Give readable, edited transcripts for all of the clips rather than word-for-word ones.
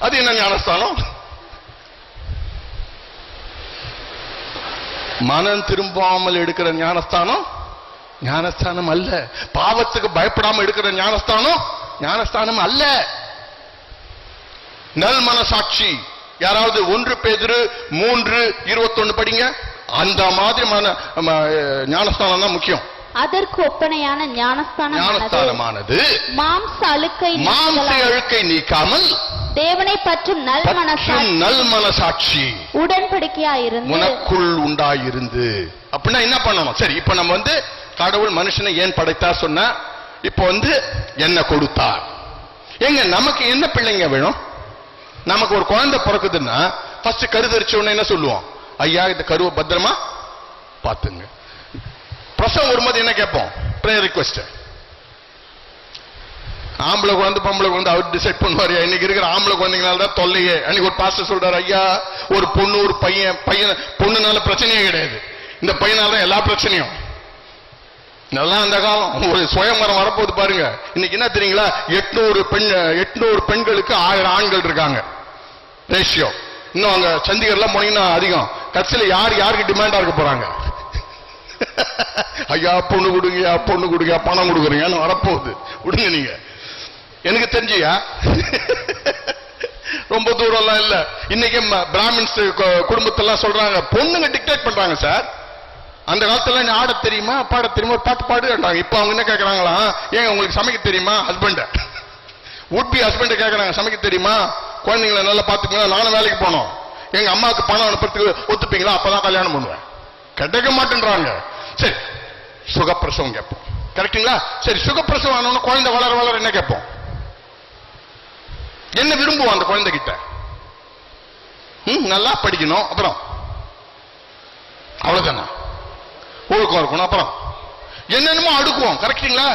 அது என்ன ஞானஸ்தானம்? மனம் திரும்பாமல் எடுக்கிற ஞானஸ்தானம் ஞானஸ்தானம் அல்ல. பாவத்துக்கு பயப்படாம எடுக்கிற ஞானஸ்தானம் ஞானஸ்தானம் அல்ல. நல் மனசாட்சி. யாராவது 1 பேதுரு 3:21 படிங்க. அந்த மாதிரி ஞானஸ்தானம் தான் முக்கியம். அதற்கு ஒப்பனையான ஞானஸ்தானமானது மாம்ச அழுக்கை நீக்காமல் தேவனை பற்றும் நல் மனசாட்சி உடன்படிக்கையாயிருந்து உனக்குள் உண்டாயிருந்து. அப்படின்னா என்ன பண்ணணும்? சரி, இப்ப நம்ம கடவுள் மனுஷனை ஏன் படைத்தார் சொன்னா, இப்ப என்ன கொடுத்தார். எங்க நமக்கு என்ன பிள்ளைங்க வேணும்? நமக்கு ஒரு குழந்தை பிறக்குதுன்னா ஃபர்ஸ்ட் கருதரிச்ச உடனே என்ன சொல்லுவோம்? ஐயா, இந்த கருவை பத்திரமா பாத்துங்க. பிரசவம் வரும்போது என்ன கேட்போம்? Prayer request. ஆம்பளை குழந்தை பொம்பளை குழந்தை அவர் டிசைட் பண்ணுவாரு. இன்னைக்கு இருக்கிற ஆம்பளை குழந்தைங்களால தான் தொல்லையே. அன்னைக்கு ஒரு பாஸ்டர் சொல்றாரு, ஐயா ஒரு பொண்ணு ஒரு பையன், பொண்ணுனால பிரச்சனையே கிடையாது, இந்த பையனால தான் எல்லா பிரச்சனையும். நல்லா அந்த காலம் ஒரு சுயமரம் வரப்போது பாருங்க. இன்னைக்கு என்ன தெரியுங்களா? 800 பெண்களுக்கு 1000 ஆண்கள் இருக்காங்க ரேஷியோ. இன்னும் அங்க சண்டிகர்ல போனீங்கன்னா அதிகம். கட்சியில யாருக்கு டிமாண்டா இருக்க போறாங்க? ஐயா பொண்ணு கொடுங்க, பொண்ணு கொடுங்க, பணம் கொடுக்குறீங்கன்னு வரப்போகுது. விடுங்க நீங்க. எனக்கு தெரிஞ்சியா ரொம்ப தூரம் எல்லாம் இல்ல. இன்னைக்கு பிராமின்ஸ் குடும்பத்தெல்லாம் சொல்றாங்க, பொண்ணுங்க டிக்டேட் பண்றாங்க சார். அந்த காலத்துல ஆட தெரியுமா, பாட தெரியுமா, ஒரு பாட்டு பாடுறாங்க. இப்ப அவங்க என்ன கேட்கறாங்களா, ஏங்க உங்களுக்கு சமைக்க தெரியுமா? ஹஸ்பண்ட் உட்பி ஹஸ்பண்ட் கேட்கறாங்க, சமைக்க தெரியுமா, குழந்தைங்களை நல்லா பாத்துக்கீங்களா, நானும் வேலைக்கு போனோம், எங்க அம்மாவுக்கு பணம் அனுப்புறதுக்கு ஒத்துப்பீங்களா, அப்பதான் கல்யாணம் பண்ணுவேன். கிடைக்க மாட்டேன்றாங்க. சரி, சுகப்பிரசவம் கேட்போம். கரெக்டுங்களா? சரி, சுகப்பிரசவம் ஆனோன்னு குழந்தை வளர வளர என்ன கேட்போம்? என்ன விரும்புவோம் அந்த குழந்தை கிட்ட? நல்லா படிக்கணும், அப்புறம் அவ்வளவுதானே, ஒழுக்கம் இருக்கணும், அப்புறம் என்னென்னமோ அடுக்குவோம். கரெக்டுங்களா?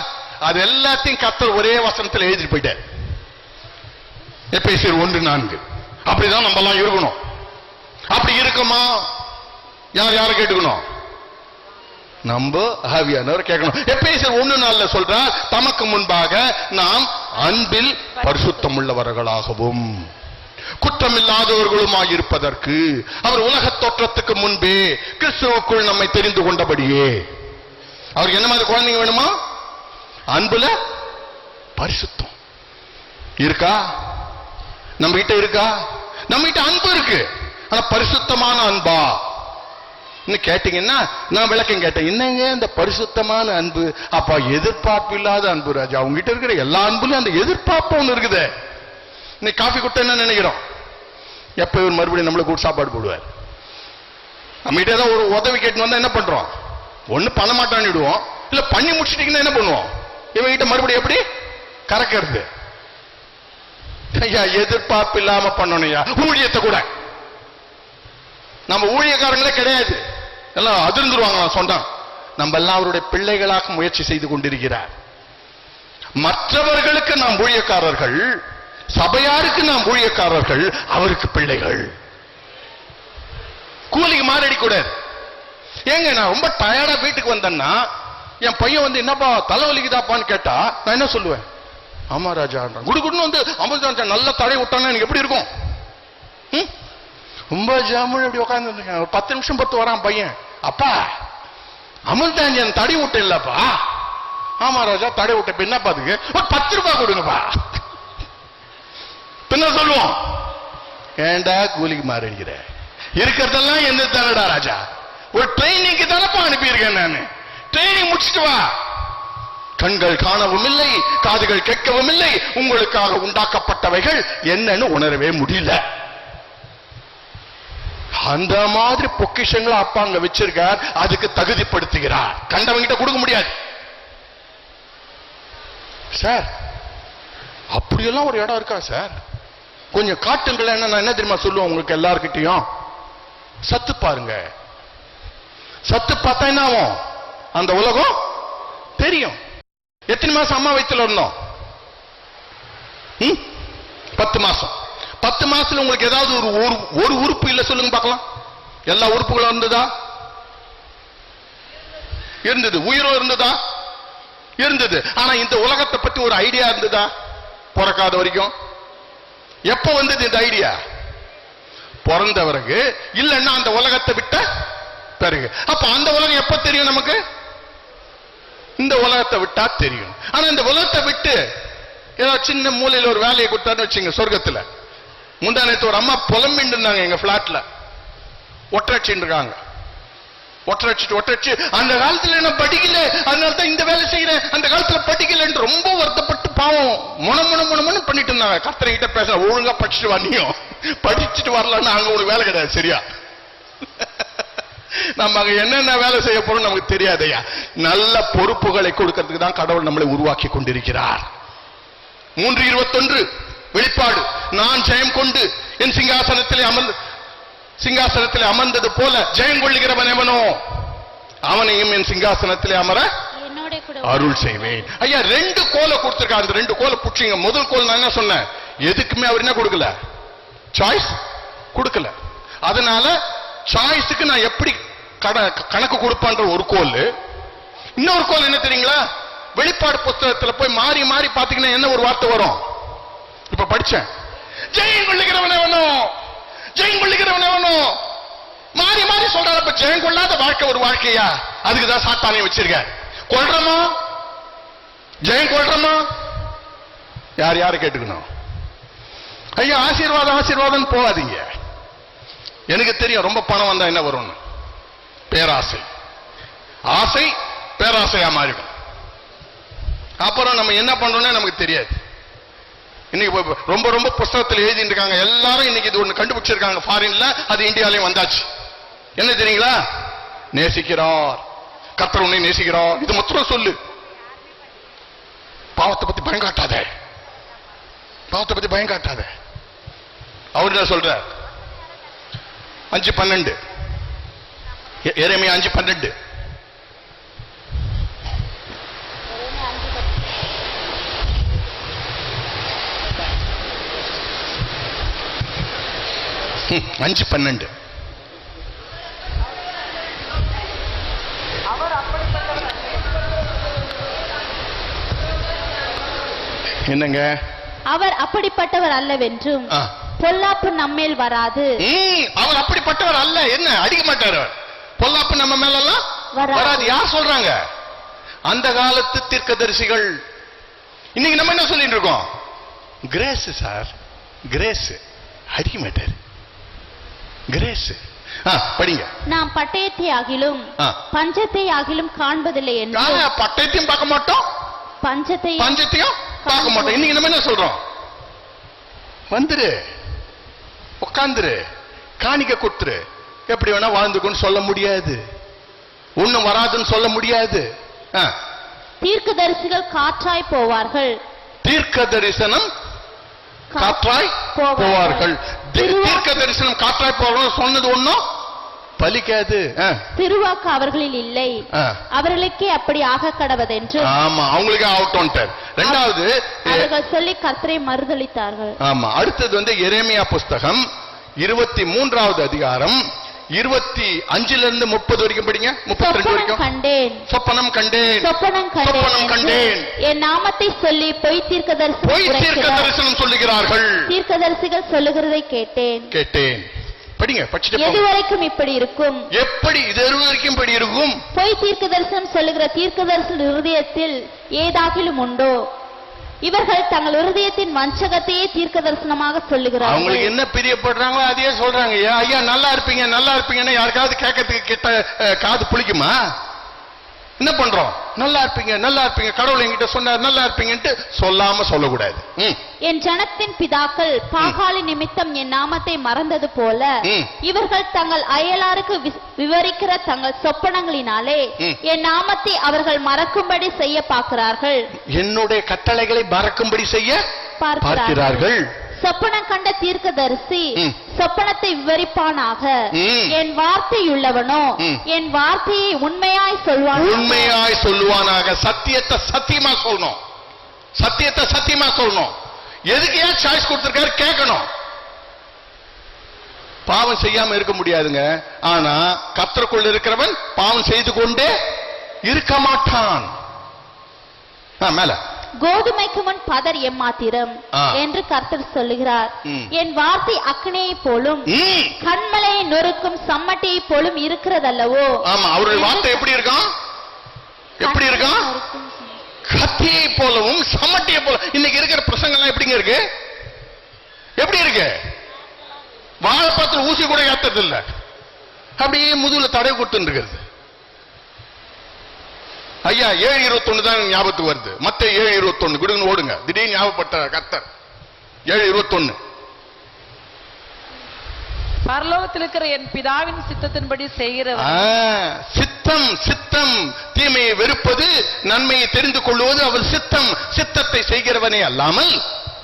அது எல்லாத்தையும் கர்த்தர் ஒரே வசனத்தில் எழுதிட்டு போயிட்டார். எபேசியர் 1:4. அப்படிதான் நம்ம எல்லாம் இருக்கணும். அப்படி இருக்குமா? யாரை கேட்டுக்கணும்? நம்ம ஆவியானவர் கேட்கணும். எபேசியர் 1:4 சொல்ற, தமக்கு முன்பாக நாம் அன்பில் பரிசுத்தம் உள்ளவர்களாகவும் குற்றமில்லாதவர்களுமாயிருப்பதற்கு அவர் உலக தோற்றத்துக்கு முன்பே கிறிஸ்துவுக்குள் நம்மை தெரிந்து கொண்டபடியே. அவருக்கு என்ன மாதிரி குழந்தைங்க வேணுமா? அன்புல பரிசுத்தம் இருக்கா? நம்ம கிட்ட இருக்கா? நம்ம கிட்ட அன்பு இருக்கு, ஆனா பரிசுத்தமான அன்பா கேட்டீங்கன்னா, நான் விளக்கம் கேட்டேன். என்னங்க இந்த பரிசுத்தமான அன்பு? அப்பா எதிர்பார்ப்பு இல்லாத அன்பு ராஜா. உங்ககிட்ட இருக்கிற எல்லா அன்புலயும் அந்த எதிர்பார்ப்பு ஒண்ணு இருக்குது. இன்னைக்கு காஃபி குட்ட என்ன நினைக்கிறோம்? எப்ப இவர் மறுபடியும் நம்மளுக்கு கூட சாப்பாடு போடுவார். நம்ம கிட்ட ஏதாவது ஒரு உதவி கேட்டு வந்தா என்ன பண்றோம்? ஒண்ணு பண்ண மாட்டான்னுடுவோம், இல்ல பண்ணி முடிச்சிட்டீங்கன்னா என்ன பண்ணுவோம்? இவங்கிட்ட மறுபடியும் எப்படி கறக்கிறது? ஐயா எதிர்பார்ப்பு இல்லாம பண்ணணும். ஊழியத்தை கூட நம்ம ஊழியக்காரங்களே கிடையாது, எல்லாம் அதிர்ந்துருவாங்க. நான் சொன்னேன், நம்ம எல்லாம் அவருடைய பிள்ளைகளாக முயற்சி செய்து கொண்டிருக்கிறார். மற்றவர்களுக்கு நாம் ஊழியக்காரர்கள், சபையாருக்கு நாம் ஊழியக்காரர்கள், அவருக்கு பிள்ளைகள். கூலிக்கு மாறடி கூடாது. ஏங்க நான் ரொம்ப டயர்டா வீட்டுக்கு வந்தேன்னா என் பையன் என்னப்பா தலைவலிக்குதாப்பான்னு கேட்டா நான் என்ன சொல்லுவேன்? ஆமா ராஜா. குடுகுடுன்னு அமிர்தம் நல்ல தடை விட்டானா எனக்கு எப்படி இருக்கும்? ரொம்ப ஜாமுன் இப்படி உட்கார்ந்து 10 நிமிஷம் பொறுத்து வரான் பையன். அப்பா அமிர்தாஞ்சன் தடை விட்டு இல்லப்பா. ஆமா ராஜா தடை விட்ட. என்ன பாத்துக்கு ஒரு 10 ரூபாய் கொடுங்கப்பா. என்ன சொல்லுவோம்? ஏண்டா கூலிக்கு மாறிடுகிற? இருக்கிறதெல்லாம் என்ன தானடா ராஜா? ஒரு ட்ரைனிங்க்கு தானப்பா அனுப்பியிருக்கேன் நான். ட்ரைனிங் முடிச்சுட்டு வா. கண்கள் காணவும் இல்லை, காதுகள் கேட்கவும் இல்லை, உங்களுக்காக உண்டாக்கப்பட்டவைகள் என்னன்னு உணரவே முடியல. அந்த மாதிரி பொக்கிஷங்களை அப்பா அங்க வச்சிருக்கார், அதுக்கு தகுதிப்படுத்துகிறார். கண்டவங்கிட்ட கொடுக்க முடியாது சார். அப்படியெல்லாம் ஒரு இடம் இருக்கா சார்? கொஞ்சம் காட்டுங்கள். நான் என்ன தெரியுமா சொல்லுவோம் உங்களுக்கு எல்லார்கிட்டையும்? சத்து பாருங்க. சத்து பார்த்தா என்ன ஆகும்? அந்த உலகம் தெரியும். எத்தனை மாசம் அம்மா வயித்துல இருந்தோம்? 10 மாசம். 10 மாசத்துல உங்களுக்கு ஏதாவது ஒரு உறுப்பு இல்ல சொல்லுங்க பார்க்கலாம். எல்லா உறுப்புகளும் இருந்ததா? இருந்தது. உயிரும் இருந்ததா? இருந்தது. ஆனா இந்த உலகத்தை பத்தி ஒரு ஐடியா இருந்ததா? பிறக்காத வரைக்கும் எப்ப வந்தது இந்த ஐடியா? பிறந்த பிறகு, இல்லன்னா அந்த உலகத்தை விட்ட பிறகு. அப்ப அந்த உலகம் எப்ப தெரியும் நமக்கு? இந்த உலகத்தை விட்டா தெரியும். ஆனா இந்த உலகத்தை விட்டு ஏதாவது சின்ன மூலையில ஒரு வேலையை கொடுத்தாருன்னு வச்சுங்க, சொர்க்கத்துல. முந்தானத்து ஒரு அம்மா புலம்பின்னு இருந்தாங்க எங்க பிளாட்ல, ஒற்றச்சின்னு இருக்காங்க. ஒற்றச்சு அந்த காலத்துல என்ன படிக்கல, அதனால தான் இந்த வேலை செய்யறேன், அந்த காலத்துல படிக்கல என்று ரொம்ப வருத்தப்பட்டு பாவம் முணமுணு பண்ணிட்டு இருந்தாங்க. கர்த்தரை கிட்ட பேச, ஒழுங்கா படிச்சுட்டு வந்தியும், படிச்சுட்டு வரலன்னா அங்க ஒரு வேலை கிடையாது. சரியா? நம்ம அங்க என்னென்ன வேலை செய்ய போறோம் நமக்கு தெரியாதையா. நல்ல பொறுப்புகளை கொடுக்கிறதுக்கு தான் கடவுள் நம்மளை உருவாக்கி கொண்டிருக்கிறார். 3:21 வெளிப்பாடு. நான் ஜெயம் கொண்டு என் சிங்காசனத்திலே அமர்ந்தது போல ஜெயம் கொள்ளுகிறவன் எவனோ அவனையும் என் சிங்காசனத்திலே அமர அருள் செய்வேன். ஐயா 2 கோலை கொடுத்திருக்காரு. அந்த 2 கோலை புடிச்சிங்க. முதல் கோல் நான் என்ன சொன்னேன்? எதுக்குமே அவர் என்ன கொடுக்கல? சாய்ஸ் கொடுக்கல. அதனால சாய்ஸுக்கு நான் எப்படி கணக்கு கொடுப்பான்ற ஒரு கோல். இன்னொரு கோல் என்ன தெரியுங்களா? வெளிப்பாடு புத்தகத்துல போய் மாறி மாறி பாத்தீங்கன்னா என்ன ஒரு வார்த்தை வரும்? இப்ப படிச்சேன், ஜெயம் கொள்ளுகிறவன் எவனோ, ஜெயம் கொள்ளுகிறவன் எவனோ, மாறி மாறி சொல்றாரு. இப்ப ஜெயம் கொள்ளாத வாழ்க்கை ஒரு வாழ்க்கையா? அதுக்குதான் சாத்தானை வச்சிருக்க. கொள்றமா, ஜெயம் கொள்றமா? யார் யாரு கேட்டுக்கணும்? ஐயா ஆசீர்வாதம் போகாதீங்க. எனக்கு தெரியும் ரொம்ப பணம் வந்தா என்ன வரும்னு. பேராசை. ஆசை பேராசையா மாறிடும். அப்புறம் நம்ம என்ன பண்றோம்னு நமக்கு தெரியாது. இன்னைக்கு ரொம்ப ரொம்ப புத்தகத்தில் எழுதிட்டு இருக்காங்க எல்லாரும். இன்னைக்கு இது ஒண்ணு கண்டுபிடிச்சிருக்காங்க ஃபாரின்ல, அது இந்தியாலையும் வந்தாச்சு. என்ன தெரியுங்களா? நேசிக்கிறார், கர்த்தர் உன்னை நேசிக்கிறார். இது மொத்தம் சொல்லு. பாவத்தை பத்தி பயம் காட்டாத, பாவத்தை பத்தி பயம் காட்டாத. அவரு என்ன சொல்ற? 5:12 எரேமியா 5:12. என்னங்க? அவர் அப்படிப்பட்டவர் அல்லவென்றும் பொல்லாப்பு நம்மேல் வராது. அவர் அப்படிப்பட்டவர் அல்ல. என்ன அடிக்க மாட்டார். பொல்லாப்பு நம்ம மேல எல்லாம் வராது. யார் சொல்றாங்க? அந்த காலத்து தீர்க்கதரிசிகள். இன்னைக்கு நம்ம என்ன சொல்லிட்டு இருக்கோம்? Grace sir, grace. அடிக்க மாட்டார். கிரேஸ். படிங்க. நாம் பட்டயத்தை ஆகிலும் பஞ்சத்தை ஆகிலும் காண்பதில்லை என்று. பட்டயத்தையும் பார்க்க மாட்டோம், பஞ்சத்தையும் பார்க்க மாட்டோம். இன்னைக்கு நம்ம என்ன சொல்றோம்? வந்துரு, உட்காந்துரு, காணிக்க கொடுத்துரு, எப்படி வேணா வாழ்ந்துக்குன்னு சொல்ல முடியாது. ஒண்ணும் வராதுன்னு சொல்ல முடியாது. தீர்க்கதரிசிகள் காற்றாய் போவார்கள். தீர்க்க தரிசனம் காற்றாய் போவார்கள். தீர்க்க தரிசனம் காற்றாய் போவார்கள் சொன்னது ஒண்ணும் பலிக்காது. திருவாக்கு அவர்களில் இல்லை, அவர்களுக்கே அப்படி ஆக கடவதென்று. ஆமா, அவங்களுக்கு ஆகட்டும். இரண்டாவது அவர்கள் சொல்லி கர்த்தரை மறுதலித்தார்கள். ஆமா. அடுத்தது எரேமியா புஸ்தகம் 23வது அதிகாரம் 25 30 வரைக்கும் படிங்க. 32 வரைக்கும். சொப்பனம் கண்டேன், என் நாமத்தை சொல்லி பொய் தீர்க்க தரிசனம் சொல்லுகிறார்கள். தீர்க்கதரிசிகள் சொல்லுகிறதை கேட்டேன். படிங்க, படிச்சுட்டு எதுவரைக்கும் இப்படி இருக்கும்? எப்படி இதுவரைக்கும் இப்படி இருக்கும்? பொய் தீர்க்க தரிசனம் சொல்லுகிற தீர்க்கதரிசி இருதயத்தில் ஏதாகிலும் உண்டோ? இவர்கள் தங்கள் இருதயத்தின் வஞ்சகத்தையே தீர்க்க தரிசனமாக சொல்லுகிறார்கள். அவங்களுக்கு என்ன பிரியப்படுறாங்களோ அதையே சொல்றாங்க. ஐயா நல்லா இருப்பீங்க நல்லா இருப்பீங்கன்னா யாருக்காவது கேட்கறதுக்கு கிட்ட காது புளிக்குமா? என்ன பண்றோம்? நல்லா இருப்பீங்க நல்லா இருப்பீங்க, கடவுள் என்கிட்ட சொன்னார் நல்லா இருப்பீங்கன்ட்டு சொல்லாம சொல்லக்கூடாது. என் ஜனத்தின் பிதாக்கள் பாகாலி நிமித்தம் என் நாமத்தை மறந்தது போல இவர்கள் தங்கள் அயலாருக்கு விவரிக்கிற தங்கள் சொப்பனங்களினாலே என் நாமத்தை அவர்கள் மறக்கும்படி செய்ய பார்க்கிறார்கள். என்னுடைய கட்டளைகளை மறக்கும்படி செய்ய பார்க்கிறார்கள். சொப்பனம் கண்ட தீர்க்கதரிசி சொப்பனத்தை விவரிப்பானாக. என் வார்த்தையுள்ளவனோ என் வார்த்தையை உண்மையாய் சொல்லுவானாக. சத்தியத்தை சத்தியமா சொல்லணும், சத்தியத்தை சத்தியமா சொல்லணும். எதுக்கு ஏன் சாய்ஸ் கொடுத்திருக்காரு கேட்கணும். பாவம் செய்யாம இருக்க முடியாதுங்க. ஆனா கர்த்தருக்குள் இருக்கிறவன் பாவம் செய்து கொண்டே இருக்க மாட்டான். மேல கோதுமைக்கு முன் பதர் எம்மாத்திரம் என்று கர்த்தர் சொல்லுகிறார். என் வார்த்தை அக்கினியை போலும் கண்மலையை நொறுக்கும் சம்மட்டியை போலும் இருக்கிறதல்லவோ. ஆமா, அவருடைய வார்த்தை எப்படி இருக்கான்? எப்படி இருக்கான்? கத்தியை போலவும் சம்மட்டியை போல. இன்னைக்கு இருக்கிற பிரசங்கம்லாம் எப்படிங்க இருக்கு? எப்படி இருக்கு? வாழைப்பழத்தில் ஊசி கூட ஏத்தது இல்ல, அப்படியே முதுகுல தடவை கொடுத்து இருக்கிறது. ஐயா 7:21 தான் ஞாபகத்துக்கு வருது. மத்த 7:21 குடுங்க ஓடுங்க. திடீர்னு ஞாபகப்பட்ட கர்த்தர் 7:21. பரலோகத்தில் இருக்கிற என் பிதாவின் சித்தத்தின்படி செய்கிறவர். சித்தம் தீமையை வெறுப்பது, நன்மையை தெரிந்து கொள்வது அவர் சித்தம். சித்தத்தை செய்கிறவனே அல்லாமல்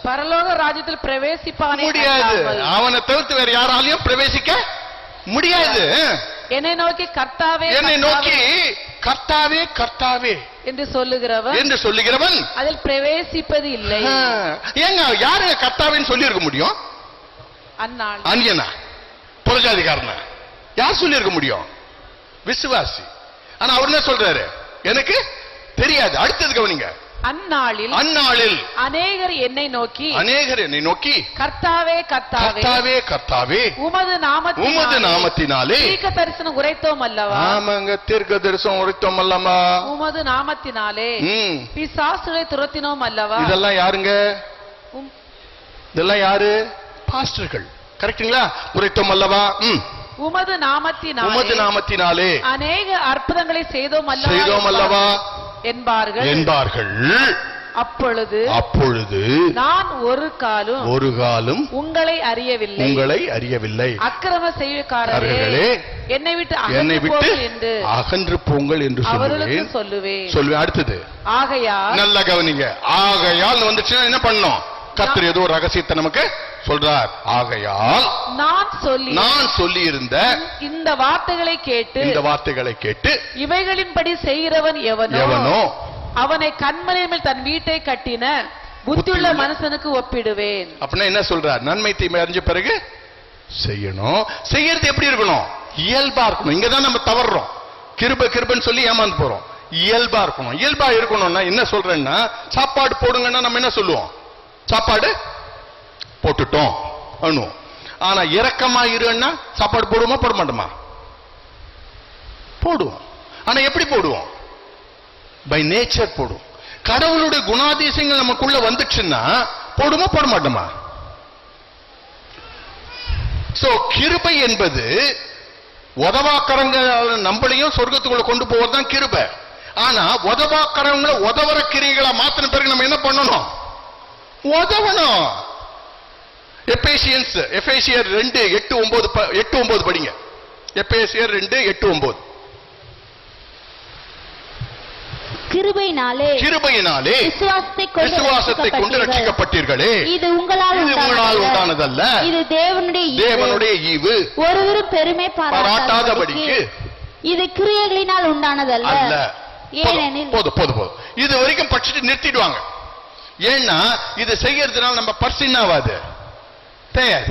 பரலோக ராஜ்யத்தில் பிரவேசிப்பானே முடியாது. அவனை தவிர்த்து வேற யாராலையும் பிரவேசிக்க முடியாது. என்னை நோக்கி கர்த்தாவே, என்னை நோக்கி கர்த்தாவே கர்த்தாவே என்று சொல்லுகிறவன் அதில் பிரவேசிப்பது இல்லை. ஏங்க யாருங்க கர்த்தாவேன்னு சொல்லி இருக்க முடியும்? அந்நியனா, புறஜாதிகாரனா யார் சொல்லி இருக்க முடியும்? விசுவாசி. ஆனா அவர் என்ன சொல்றாரு? எனக்கு தெரியாது. அடுத்தது கவனிங்க. அந்நாளில் அநேகர் என்னை நோக்கி கர்த்தாவே கர்த்தாவே கர்த்தாவே உமது நாமத்தினாலே தீர்க்க தரிசனம் உரைத்தோம் அல்லவா. ஆமாங்க, தீர்க்க தரிசனம் உரைத்தோம் அல்லவா. உமது நாமத்தினாலே பிசாசுகளை துரத்தினோம் அல்லவா. இதெல்லாம் யாருங்க? இதெல்லாம் யாரு? பாஸ்டர்கள். கரெக்ட்டுங்களா? உரைத்தோம் அல்லவா. உமது நாமத்தினாலே அநேக அற்புதங்களை செய்தோம் அல்லவா என்பார்கள். அப்பொழுது நான் ஒரு காலும் உங்களை அறியவில்லை. அக்கிரம செய்யக்காரர்களே என்னை விட்டு அகன்று போங்கள் என்று சொல்லுவேன். அடுத்தது ஆகையால், நல்லா கவனிங்க. ஆகையால் வந்துச்சுன்னா என்ன பண்ணணும்? கர்த்தர் ஏதோ ரகசியத்தை நமக்கு சொல்றார். ஆகையால் நான் சொல்லி இருந்த இந்த வார்த்தைகளை கேட்டு இவைகளின்படி செய்கிறவன் எவனோ அவனை கண்மலையின் மேல் தன் வீட்டை கட்டின புத்தியுள்ள மனுஷனுக்கு ஒப்பிடுவேன். அப்படின்னா என்ன சொல்றார்? நன்மை தீமை அறிஞ்ச பிறகு செய்யணும். செய்யறது எப்படி இருக்கணும்? இயல்பா இருக்கணும். இங்கதான் நம்ம தவறுறோம். கிருபன்னு சொல்லி ஏமாந்து போறோம். இயல்பா இருக்கணும். இயல்பா இருக்கணும்னா என்ன சொல்றேன்னா, சாப்பாடு போடுங்கன்னா நம்ம என்ன சொல்லுவோம்? சாப்பாடு போட்டுட்டோம் அண்ணுவோம். ஆனா இரக்கமா இருன்னா சாப்பாடு போடுவோமா போட மாட்டோமா? போடுவோம். ஆனா எப்படி போடுவோம்? பை நேச்சர் போடுவோம். கடவுளுடைய குணாதிசயங்கள் நமக்குள்ள வந்துச்சுன்னா போடுவோமா போட மாட்டோமா? சோ கிருபை என்பது உதவாக்கரங்க நம்மளையும் சொர்க்கத்துக்குள்ள கொண்டு போவதுதான் கிருபை. ஆனா உதவாக்கரங்களை உதவற கிரிகளா மாத்தின பிறகு நம்ம என்ன பண்ணணும்? உதவணும். எபேசியர் 2:8-9 படிங்க. எபேசியர் 2:8-9. கிருபையினாலே விசுவாசத்தை கொண்டு ரட்சிக்கப்பட்டீர்களே. இது உங்களால் உண்டானதல்ல, இது தேவனுடைய ஈவு. ஒருவரும் பெருமை பாராட்டாதபடிக்கு இது கிரியைகளினால் உண்டானதல்ல. ஏனெனில் போதும் இது வரைக்கும் படிச்சுட்டு நிறுத்திடுவாங்க. ஏன்னா இது செய்யறதுனால நம்ம பர்ஸ் ஆகாது, தேர்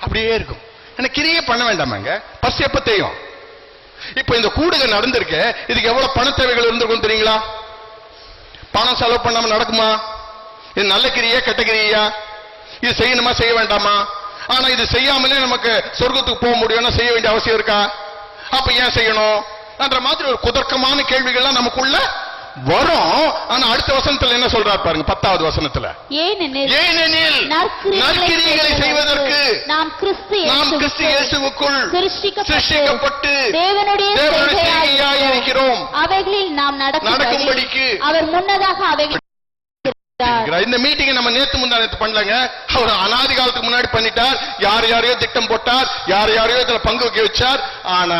அப்படியே இருக்கும். எனக்கு கிரியே பண்ண வேண்டாமாங்க. பர்ஸ் எப்ப தேயும்? இப்ப இந்த கூடுகை நடந்திருக்கு, இதுக்கு எவ்வளவு பண தேவைகள் இருந்திருக்கும் தெரியுங்களா? பணம் செலவு பண்ணாம நடக்குமா? இது நல்ல கிரியா கெட்ட கிரியா? இது செய்யணுமா செய்ய வேண்டாமா? ஆனா இது செய்யாமலே நமக்கு சொர்க்கத்துக்கு போக முடியும்னா செய்ய வேண்டிய அவசியம் இருக்கா? அப்ப ஏன் செய்யணும் என்ற மாதிரி ஒரு குதர்க்கமான கேள்விகள்லாம் நமக்குள்ள வரும். ஆனா அடுத்த வசனத்துல என்ன சொல்றார் பாருங்க, 10வது வசனத்துல, ஏனெனில் நற்கிரியைகளை செய்வதற்கு நாம் கிறிஸ்து இயேசுவுக்குள் சிருஷ்டிக்கப்பட்டு தேவனுடைய செய்கையாய் இருக்கிறோம். அவைகளில் நாம் நடக்கும்படிக்கு அவர் முன்னதாக அவைகள். இந்த மீட்டிங் நம்ம நேத்து முந்தானத்து பண்ணலங்க. அவர் அநாதி காலத்துக்கு முன்னாடி பண்ணிட்டார். யாரையோ திட்டம் போட்டார், யாரையோ இதுல பங்கு வைக்க வச்சார். ஆனா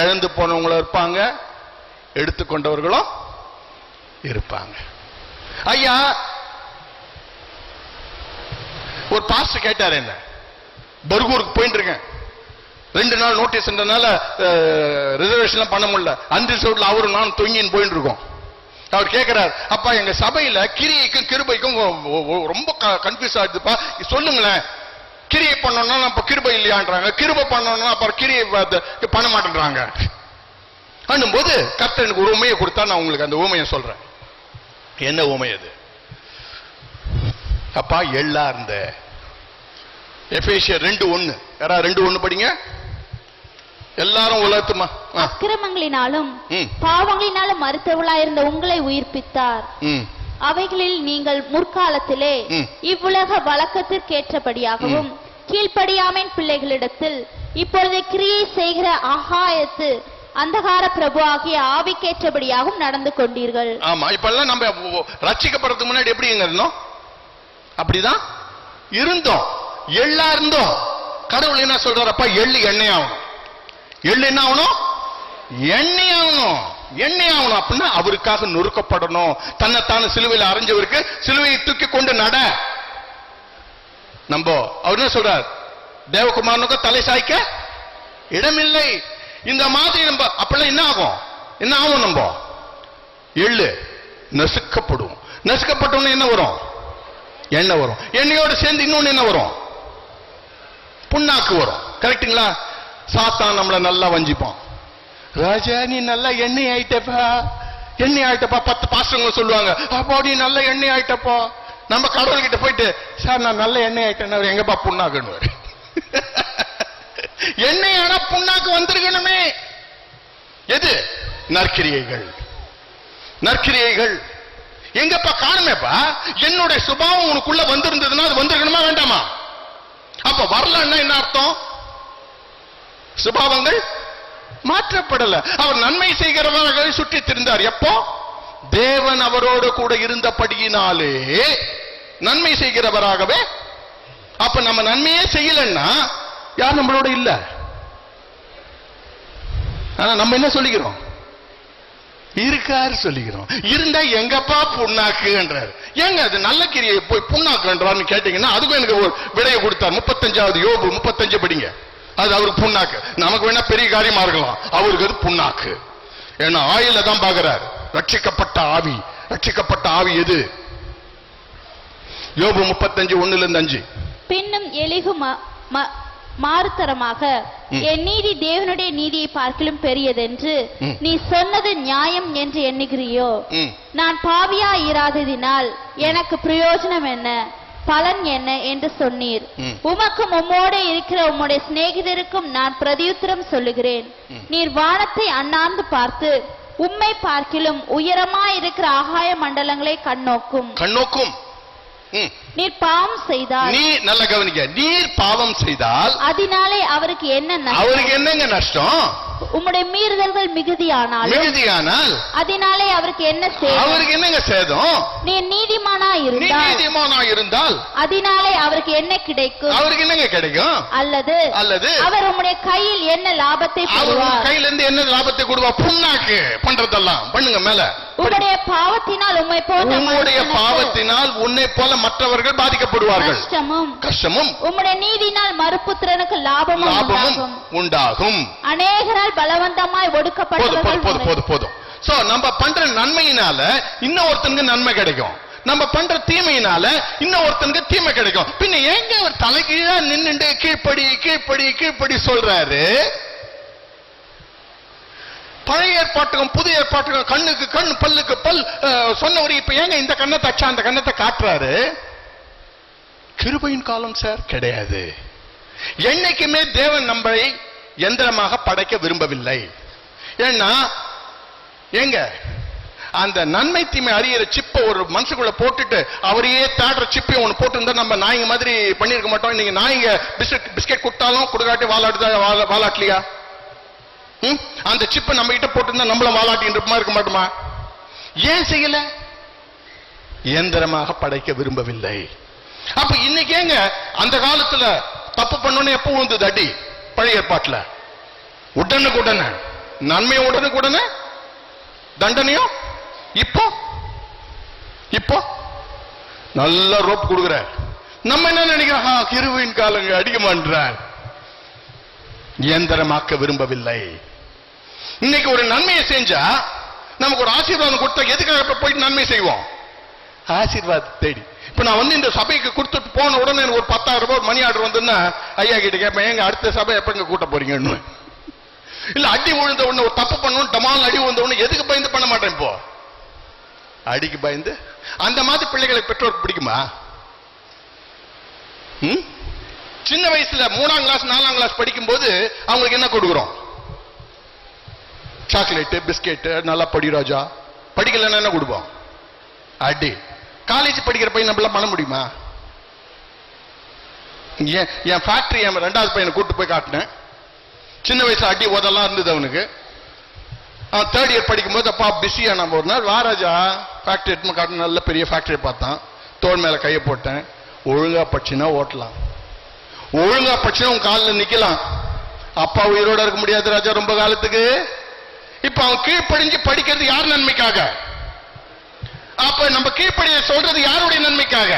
இழந்து போனவங்களும் இருப்பாங்க, எடுத்துக்கொண்டவர்களும் இருப்பாங்க. ஐயா ஒரு பாஸ்டர் கேட்டார், என்ன பர்கூருக்கு போயிட்டு இருக்கேன், 2 நாள் நோட்டீஸ்ன்றனால ரிசர்வேஷன் பண்ண முடியல, அன்ரிசர்வ்ட்ல அவரும் நான் தொங்கின்னு போயிட்டு இருக்கோம். அவர் கேட்கிறார், அப்பா எங்க சபையில கிரியைக்கும் கிருபைக்கும் ரொம்ப கன்ஃபியூஸ் ஆகுதுப்பா, சொல்லுங்களேன். கிரியை பண்ணோம்னா நம்ம கிருபை இல்லையான்றாங்க, கிருபை பண்ணோம்னா அப்புறம் கிரியை பண்ண மாட்டேன்றாங்க. போது கர்த்தர் எனக்கு ஒரு உண்மையை கொடுத்தா நான் உங்களுக்கு அந்த உண்மையை சொல்றேன். என்ன உண்மை அது? அப்பா எள்ளா இருந்த. எபேசியர் 2:1. யாரா 2:1 படிங்க எல்லாரும். உலகத்துமா அக்கிரமங்களினாலும் பாவங்களினாலும் மருத்துவர்களாயிருந்த உங்களை உயிர்ப்பித்தார். அவைகளில் நீங்கள் முற்காலத்திலே இவ்வுலக வழக்கத்திற்கேற்றபடியாகவும் கீழ்ப்படியாமையின் பிள்ளைகளிடத்தில் இப்பொழுது கிரியை செய்கிற ஆகாயத்து அந்தகார பிரபு ஆகிய ஆவிக்கேற்றபடியாகவும் நடந்து கொண்டீர்கள். ஆமா, இப்ப எல்லாம் நம்ம ரட்சிக்கப்படுறதுக்கு முன்னாடி எப்படி இருந்தோம்? அப்படிதான் இருந்தோம், எள்ளா இருந்தோம். கடவுள் என்ன சொல்றாரப்பா? எள்ளு எண்ணெய் ஆகணும். எள்ளு என்ன ஆகணும்? எண்ணெய் ஆகணும். எண்ணெய் ஆகணும் அப்படின்னா அவருக்காக நொறுக்கப்படணும். தன்னைத்தான சிலுவையில் அரைஞ்சவருக்கு சிலுவையை தூக்கி கொண்டு நட. நம்ம அவர் என்ன சொல்றார்? தேவகுமாரனுக்கு தலை சாய்க்க இடமில்லை. இந்த மாதிரி நம்ம அப்பெல்லாம் என்ன ஆகும்? என்ன ஆகும்? நம்ம எள்ளு நசுக்கப்படும். நசுக்கப்பட்டோன்னு என்ன வரும்? எண்ணெய் வரும். எண்ணெயோடு சேர்ந்து இன்னொன்னு என்ன வரும்? புண்ணாக்கு வரும். கரெக்டுங்களா? சாத்தான் நம்மளை நல்லா வஞ்சிப்பான். ராஜா நீ நல்லா எண்ணெய் ஆயிட்டப்பா, எண்ணெய் ஆயிட்டப்பா. 10 பாஸ்டர்ங்க சொல்லுவாங்க, அப்பா நீ நல்ல எண்ணெய் ஆயிட்டப்பா. நம்ம கடவுள்கிட்ட போயிட்டு, சார் நான் நல்ல எண்ணெய் ஆயிட்டேன், எங்கப்பா புண்ணாக்குன்னு. எண்ணெய் ஆனா புண்ணாக்கு வந்திருக்கணுமே. எது? நற்கிரியைகள். நற்கிரியைகள் எங்கப்பா காணுமேப்பா? என்னுடைய சுபாவம் உனக்குள்ள வந்திருந்ததுன்னா அது வந்திருக்கணுமா வேண்டாமா? அப்ப வரலன்னா என்ன அர்த்தம்? சுபாவங்கள் மாற்றப்படல. அவர் நன்மை செய்கிறவர்களை சுற்றி திரிந்தார். எப்போ? தேவன் அவரோடு கூட இருந்தபடியினாலே நன்மை செய்கிறவராகவே. அப்ப நம்ம நன்மையே செய்யலன்னா யார் நம்மளோட இல்ல? ஆனா நம்ம என்ன சொல்லிக்கிறோம்? இருக்காரு சொல்லிக்கிறோம். இருந்தா எங்கப்பா புண்ணாக்குன்றார். ஏங்க அது நல்ல கிரியை போய் புண்ணாக்குன்றான்னு கேட்டீங்கன்னா அதுக்கும் எனக்கு ஒரு விடையை கொடுத்தார். 35வது யோபு 35 படிங்க. அது அவருக்கு புண்ணாக்கு. நமக்கு வேணா பெரிய காரியமா இருக்கலாம், அவருக்கு அது புண்ணாக்கு. ஏன்னா ஆயில தான் பாக்குறார். ரட்சிக்கப்பட்ட ஆவி. ரட்சிக்கப்பட்ட ஆவி எது? யோபு 35:1-5. பின்னும் எலிகு மாறுத்தரமாக என் நீதி தேவனுடைய நீதியை பார்க்கிலும் பெரியதென்று நீ சொன்னது நியாயம் என்று எண்ணுகிறியோ? நான் பாவியா இராததினால் எனக்கு பிரயோஜனம் என்ன, பலன் என்ன என்று சொன்னீர். உமக்கும் உம்மோடு இருக்கிற உம்முடைய சிநேகிதருக்கும் நான் பிரதியுத்தரம் சொல்லுகிறேன். நீர் வானத்தை அண்ணாந்து பார்த்து உம்மை பார்க்கிலும் உயரமாய் இருக்கிற ஆகாய மண்டலங்களை கண்ணோக்கும். நீர் பாவம் செய்தால், நீ நல்ல கவனிக்க, நீர் பாவம் செய்தால் அதனாலே அவருக்கு என்ன நஷ்டம்? அவருக்கு என்னங்க நஷ்டம்? உம்முடைய மீறுதல்கள் மிகுதியானால் அதனாலே அவருக்கு என்ன சேதம்? அவருக்கு என்னங்க சேதம்? நீர் நீதிமானா இருந்தால் அதனாலே அவருக்கு என்ன கிடைக்கும்? அவருக்கு என்னங்க கிடைக்கும்? அல்லது அவர் உம்முடைய கையில் என்ன லாபத்தை பெறுவார்? கையில இருந்து என்ன லாபத்தை கொடுவா? புண்ணாக்கு பண்றதெல்லாம் பண்ணுங்க. மேல உம்முடைய பாவத்தினால் உன்னை போல மற்றவர்கள் பாதிக்கப்படுவார்கள். கஷ்டமும் உம்முடைய நீதினால் மறுபுத்திரனுக்கு லாபமும் உண்டாகும். அநேகரால் பலவந்தமாய் ஒடுக்கப்பட்டவர்கள். போதும். சோ நம்ம பண்ற நன்மையினால இன்னொருத்தனுக்கு நன்மை கிடைக்கும், நம்ம பண்ற தீமையினால இன்னொருத்தனுக்கு தீமை கிடைக்கும். பின்ன ஏங்க அவர் தலைகீழா நின்னுண்டு கீழ்ப்படி சொல்றாரு? பழைய ஏற்பாட்டுக்கும் புதிய ஏற்பாட்டுக்கும் கண்ணுக்கு கண் பல்லுக்கு பல் சொன்னவர் இப்ப ஏங்க இந்த கண்ணத்தை அச்சா அந்த கண்ணத்தை காட்டுறாரு? கிருபையின் காலம் சார் கிடையாது. என்னைக்குமே தேவன் நம்மை எந்திரமாக படைக்க விரும்பவில்லை. ஏன்னா எங்க அந்த நன்மை தீமை அறியிற சிப்ப ஒரு மனசுக்குள்ள போட்டுட்டு அவரையே தாடுற சிப்பை ஒண்ணு போட்டு நம்ம நாய்ங்க மாதிரி பண்ணிருக்க மாட்டோம். இன்னைக்கு நாய்ங்க பிஸ்கெட் கொடுத்தாலும் கொடுக்காட்டி வாலாட்டலையா? அந்த சிப்பை நம்ம கிட்ட போட்டு நம்மளும் வாலாட்டின்னு இருக்க மாட்டோமா? ஏன் செய்யல? இயந்திரமாக படைக்க விரும்பவில்லை. அப்ப இன்னைக்கு ஏங்க அந்த காலத்துல தப்பு பண்ணோன்னு எப்போ வந்தது அடி? பழைய ஏற்பாட்டுல உடனுக்குடனே நன்மையும் உடனுக்குடனே தண்டனையும். இப்போ நல்ல ரோப் கொடுக்குற. நம்ம என்ன நினைக்கிறோம்? கிருபையின் காலங்க அடிக்க மாட்டார். இயந்திரமாக்க விரும்பவில்லை. இன்னைக்கு ஒரு நன்மையை செஞ்சா நமக்கு ஒரு ஆசீர்வாதம் கொடுத்தா எதுக்காக போயிட்டு நன்மை செய்வோம்? ஆசீர்வாதம் தேடி. இப்ப நான் இந்த சபைக்கு கொடுத்துட்டு போன உடனே எனக்கு ஒரு 10,000 ரூபாய் மணி ஆர்டர் வந்துன்னா ஐயா கிட்ட கேட்பேன், எங்க அடுத்த சபை எப்ப கூட்ட போறீங்கன்னு. இல்ல அடி விழுந்த உடனே ஒரு தப்பு பண்ணணும், டமால் அடி விழுந்த உடனே எதுக்கு பயந்து பண்ண மாட்டேன். இப்போ அடிக்கு பயந்து அந்த மாதிரி பிள்ளைகளை பெற்றோருக்கு பிடிக்குமா? சின்ன வயசுல 3ஆம் கிளாஸ் 4ஆம் கிளாஸ் படிக்கும் போது அவங்களுக்கு என்ன கொடுக்குறோம்? சாக்லேட், பிஸ்கெட், நல்லா படி ராஜா. படிக்கலன்னா என்ன கொடுப்போம்? அடி. காலேஜ் படிக்கிற பையன் நம்மளாம் பண்ண முடியுமா? என் ஃபேக்டரி என் 2வது பையனை கூட்டு போய் காட்டினேன். சின்ன வயசுல அடி உதெல்லாம் இருந்தது அவனுக்கு. 3rd இயர் படிக்கும் போது அப்பா பிஸியா நம்ம ஒரு நாள் வாராஜா ஃபேக்டரி எடுத்து காட்டின. நல்ல பெரிய ஃபேக்டரி பார்த்தான். தோல் மேல கையை போட்டேன். ஒழுங்கா பட்சினா ஓட்டலாம், ஒழுங்கா பட்சினா உன் காலில் நிக்கலாம். அப்பா உயிரோட இருக்க முடியாது ராஜா ரொம்ப காலத்துக்கு. இப்ப அவன் கீழ்ப்படிஞ்சு படிக்கிறது யார் நன்மைக்காக? அப்ப நம்ம கீழ்ப்படிய சொல்றது யாருடைய நன்மைக்காக?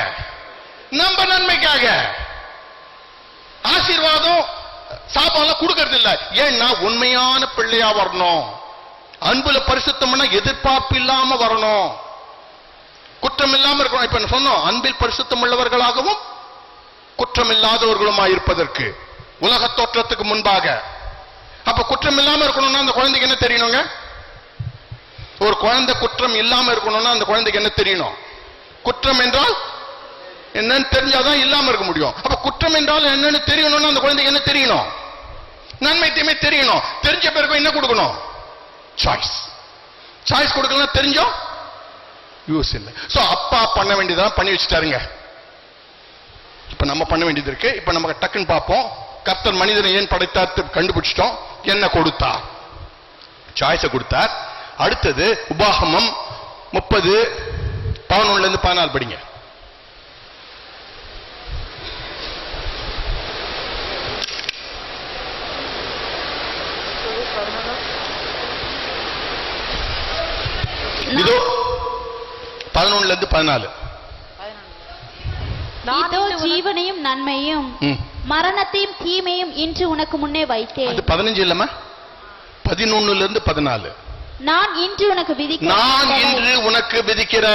நம்ம நன்மைக்காக. ஆசீர்வாதம் சாப்பாடுலாம் கொடுக்கறது இல்ல. ஏன்னா உண்மையான பிள்ளையா வரணும். அன்புல பரிசுத்தம்னா எதிர்பார்ப்பு இல்லாம வரணும், குற்றம் இல்லாம இருக்கணும். இப்ப சொன்னோம் அன்பில் பரிசுத்தம் உள்ளவர்களாகவும் குற்றம் இல்லாதவர்களுமா இருப்பதற்கு உலக தோற்றத்துக்கு முன்பாக. அப்ப குற்றம் இல்லாம இருக்கணும்னா அந்த குழந்தைக்கு என்ன தெரியணுங்க? ஒரு குழந்தை குற்றம் இல்லாம இருக்கணும்னா அந்த குழந்தைக்கு என்ன தெரியணும்? குற்றம் என்றால் என்னன்னு தெரிஞ்சாதான் இல்லாம இருக்க முடியும். அப்ப குற்றம் என்றால் என்னன்னு தெரியணும்னா அந்த குழந்தைக்கு என்ன தெரியணும்? நன்மை தீமை தெரியணும். தெரிஞ்ச பிறகு என்ன கொடுக்கணும்? சாய்ஸ். சாய்ஸ் கொடுக்கலாம், தெரிஞ்சோம் யூஸ் இல்லை. சோ அப்பா பண்ண வேண்டியதெல்லாம் பண்ணி வச்சுட்டாருங்க. இப்ப நம்ம பண்ண வேண்டியது இருக்கு. இப்ப நம்ம டக்குன்னு பார்ப்போம். கர்த்தர் மனிதனை ஏன் படைத்தார் கண்டுபிடிச்சிட்டோம். என்ன கொடுத்தார்? சாய்ஸ கொடுத்தார். அடுத்தது உபாகமம் 30:11-14 படிங்க. இதோ 11-14. இதோ ஜீவனையும் நன்மையும் மரணத்தையும் தீமையும் இன்று உனக்கு முன்னே வைத்தேன். அது 15 இல்லமா? 11-14. நான் இன்று உனக்கு விதிக்கிற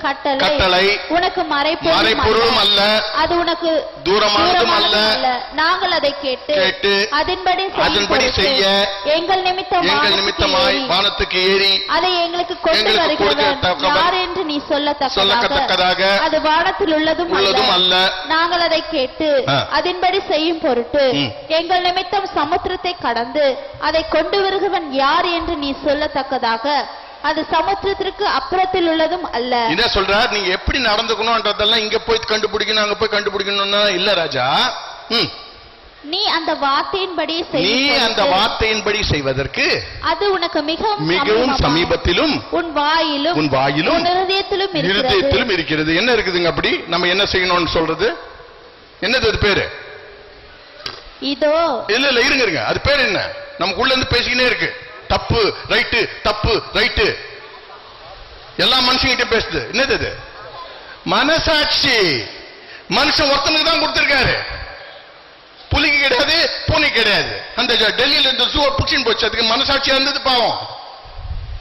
கட்டளை உனக்கு மறைபொருளும் அல்ல, அது உனக்கு தூரமானதும் அல்ல. நாங்கள் அதை கேட்டு அதன்படி செய்ய எங்கள் நிமித்தமாய் வானத்துக்கு ஏறி அதை எங்களுக்கு கொண்டு வருகிறவன் யார் என்று நீ சொல்லத்தக்கதாக அது வானத்தில் உள்ளதும் அல்ல. நாங்கள் அதை கேட்டு அதன்படி செய்யும் பொருட்டு எங்கள் நிமித்தம் சமுத்திரத்தை கடந்து அதை கொண்டு வருகிறவன் யார் என்று நீ சொல்லத்தக்கதாக அது சமுத்திரத்திற்கு அப்புறத்தில் உள்ளதும் அல்ல. என்ன சொல்றார்? நீங்க எப்படி நடந்துக்கணும்ன்றதெல்லாம் இங்க போய் கண்டுபிடிக்கணும் அங்க போய் கண்டுபிடிக்கணும்னா இல்ல ராஜா. நீ அந்த வார்த்தையின்படி செய்வதற்கு அது உனக்கு மிகவும் சமீபத்திலும் உன் வாயிலும் உன் இருதயத்திலும் இருக்கிறது. என்ன இருக்குதுங்க அப்படி? நம்ம என்ன செய்யணும்னு சொல்றது? என்னது அது பேரு? இதோ இல்ல இருங்க, அது பேர் என்ன? நமக்குள்ள இருந்து பேசிக்கினே இருக்கு. தப்பு ரைட்டு, தப்பு ரைட்டு, எல்லா மனுஷங்கிட்ட பேசுது. என்னது அது? மனசாட்சி. மனுஷன் ஒருத்தனுக்கு தான் கொடுத்திருக்காரு. புலிக்கு கிடையாது, பூனை கிடையாது. அந்த டெல்லியில இருந்த ஜூ புடிச்சின்னு போச்சு. அதுக்கு மனசாட்சியா இருந்தது. பாவம்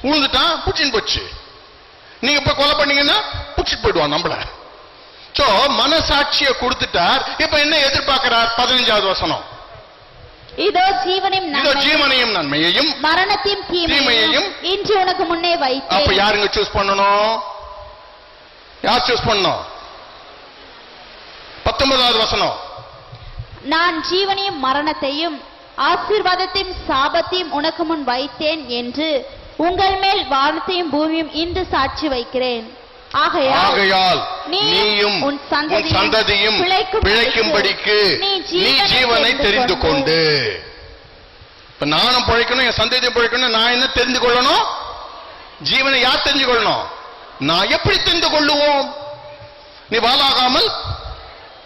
உழுந்துட்டான், புடிச்சின்னு போச்சு. நீங்க போய் கொலை பண்ணீங்கன்னா புடிச்சிட்டு போயிடுவான் நம்மள. சோ மனசாட்சியை கொடுத்துட்டார். இப்ப என்ன எதிர்பார்க்கிறார்? 15வது வசனம். இதோ ஜீவனையும் நன்மையையும் மரணத்தையும் தீமையையும் இன்று உனக்கு முன்னே வைத்தேன். அப்ப யாருங்க சூஸ் பண்ணணும்? யார் சூஸ் பண்ணணும்? 19வது வசனம். நான் ஜீவனையும் மரணத்தையும் ஆசீர்வாதத்தையும் சாபத்தையும் உனக்கு முன் வைத்தேன் என்று உங்கள் மேல் வானத்தையும் பூமியும் இன்று சாட்சி வைக்கிறேன். ஆகையால் நீயும் உன் சந்ததியும் பிழைக்கும்படிக்கு நீ ஜீவனை தெரிந்து கொண்டு. இப்ப நானும் பிழைக்கணும், என் சந்ததியும் பிழைக்கணும். நான் என்ன தெரிந்து கொள்ளணும்? ஜீவனை யார் தெரிஞ்சு கொள்ளணும்? நான் எப்படி தெரிந்து கொள்ளுவோம்? நீ வாளாகாமல்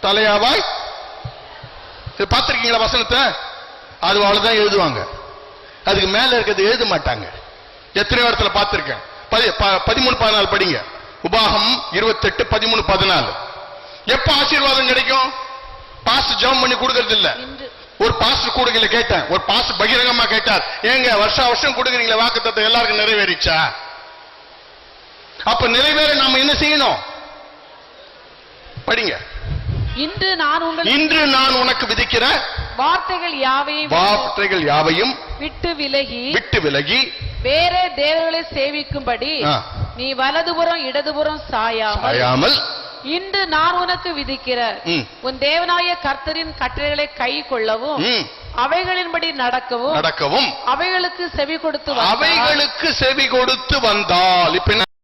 தலையாவாய். பார்த்திருக்கீங்களா வசனத்தை? அது அவ்வளவுதான் எழுதுவாங்க. அதுக்கு மேல இருக்கிறது எழுத மாட்டாங்க. எத்தனையோ இடத்துல பார்த்திருக்கேன். 13-14 படிங்க. உபாகம் 28:13-14. எப்ப ஆசீர்வாதம் கிடைக்கும்? பாஸ்டர் ஜெபம் பண்ணி கொடுக்கறது இல்ல. ஒரு பாஸ்டர் கொடுக்கல கேட்டேன். ஒரு பாஸ்டர் பகிரங்கமா கேட்டார், ஏங்க வருஷம் கொடுக்குறீங்களா வாக்குத்தத்தம் எல்லாருக்கும் நிறைவேறிச்சா? அப்ப நிறைவேற நாம என்ன செய்யணும்? படிங்க. இன்று நான் உனக்கு விதிக்கிற வார்த்தைகள் யாவையும் விட்டு விலகி வேறே தேவர்களை சேவிக்கும்படி நீ வலதுபுறம் இடதுபுறம் சாயாமல் இன்று நான் உனக்கு விதிக்கிற உன் தேவனாய கர்த்தரின் கட்டளைகளை கை கொள்ளவும் அவைகளின்படி நடக்கவும் நடக்கவும் அவைகளுக்கு செவி கொடுத்து அவைகளுக்கு செவி கொடுத்து வந்தால் இப்ப என்ன